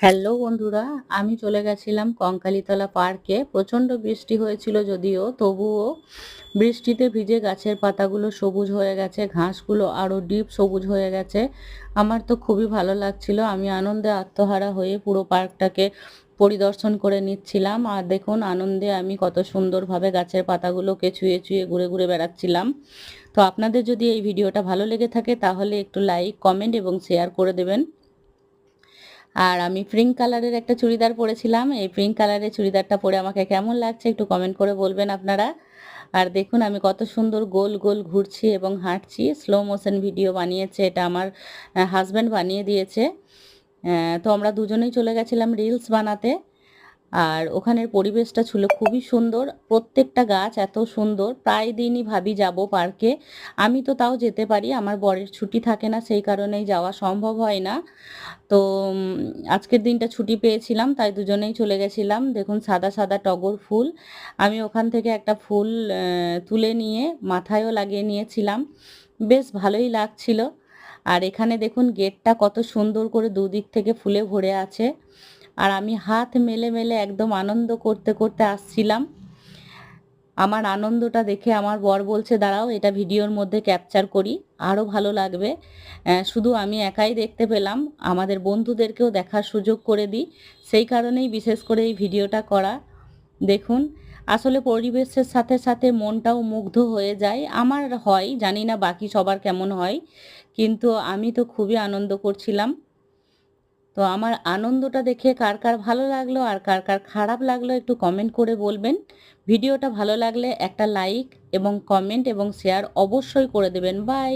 Hello বন্ধুরা, আমি চলে গেছিলাম কঙ্কালীতলা পার্কে। প্রচণ্ড বৃষ্টি হয়েছিল যদিও, তবুও বৃষ্টিতে ভিজে গাছের পাতাগুলো সবুজ হয়ে গেছে, ঘাসগুলো আরও ডিপ সবুজ হয়ে গেছে। আমার তো খুবই ভালো লাগছিল। আমি আনন্দে আত্মহারা হয়ে পুরো পার্কটাকে পরিদর্শন করে নিচ্ছিলাম। আর দেখুন আনন্দে আমি কত সুন্দরভাবে গাছের পাতাগুলোকে ছুঁয়ে ছুঁয়ে ঘুরে ঘুরে বেড়াচ্ছিলাম। তো আপনাদের যদি এই ভিডিওটা ভালো লেগে থাকে তাহলে একটু লাইক, কমেন্ট এবং শেয়ার করে দেবেন। আর আমি পিঙ্ক কালারের একটা চুড়িদার পরেছিলাম। এই পিঙ্ক কালারের চুড়িদারটা পরে আমাকে কেমন লাগছে একটু কমেন্ট করে বলবেন আপনারা। আর দেখুন আমি কত সুন্দর গোল গোল ঘুরছি এবং হাঁটছি। স্লো মোশন ভিডিও বানিয়েছে, এটা আমার হাজব্যান্ড বানিয়ে দিয়েছে। তো আমরা দুজনেই চলে গেছিলাম রিলস বানাতে। আর ওখানের পরিবেশটা ছিল খুবই সুন্দর। প্রত্যেকটা গাছ এত সুন্দর, প্রায় দিনই ভাবি যাব পার্কে। আমি তো তাও যেতে পারি, আমার বরের ছুটি থাকে না, সেই কারণেই যাওয়া সম্ভব হয় না। তো আজকের দিনটা ছুটি পেয়েছিলাম, তাই দুজনেই চলে গেছিলাম। দেখুন সাদা সাদা টগর ফুল, আমি ওখান থেকে একটা ফুল তুলে নিয়ে মাথায়ও লাগিয়ে নিয়েছিলাম। বেশ ভালোই লাগছিল। আর এখানে দেখুন গেটটা কত সুন্দর করে দুদিক থেকে ফুলে ভরে আছে। আর আমি হাত মেলে মেলে একদম আনন্দ করতে করতে আসছিলাম। আমার আনন্দটা দেখে আমার বর বলছে দাঁড়াও এটা ভিডিওর মধ্যে ক্যাপচার করি, আরও ভালো লাগবে। শুধু আমি একাই দেখতে পেলাম, আমাদের বন্ধুদেরকেও দেখার সুযোগ করে দিই, সেই কারণেই বিশেষ করে এই ভিডিওটা করা। দেখুন আসলে পরিবেশের সাথে সাথে মনটাও মুগ্ধ হয়ে যায়, আমার হয়, জানি না বাকি সবার কেমন হয়, কিন্তু আমি তো খুবই আনন্দ করছিলাম। তো আমার আনন্দটা দেখে কার কার ভালো লাগলো আর কার কার খারাপ লাগলো একটু কমেন্ট করে বলবেন। ভিডিওটা ভালো লাগলে একটা লাইক এবং কমেন্ট এবং শেয়ার অবশ্যই করে দেবেন। বাই।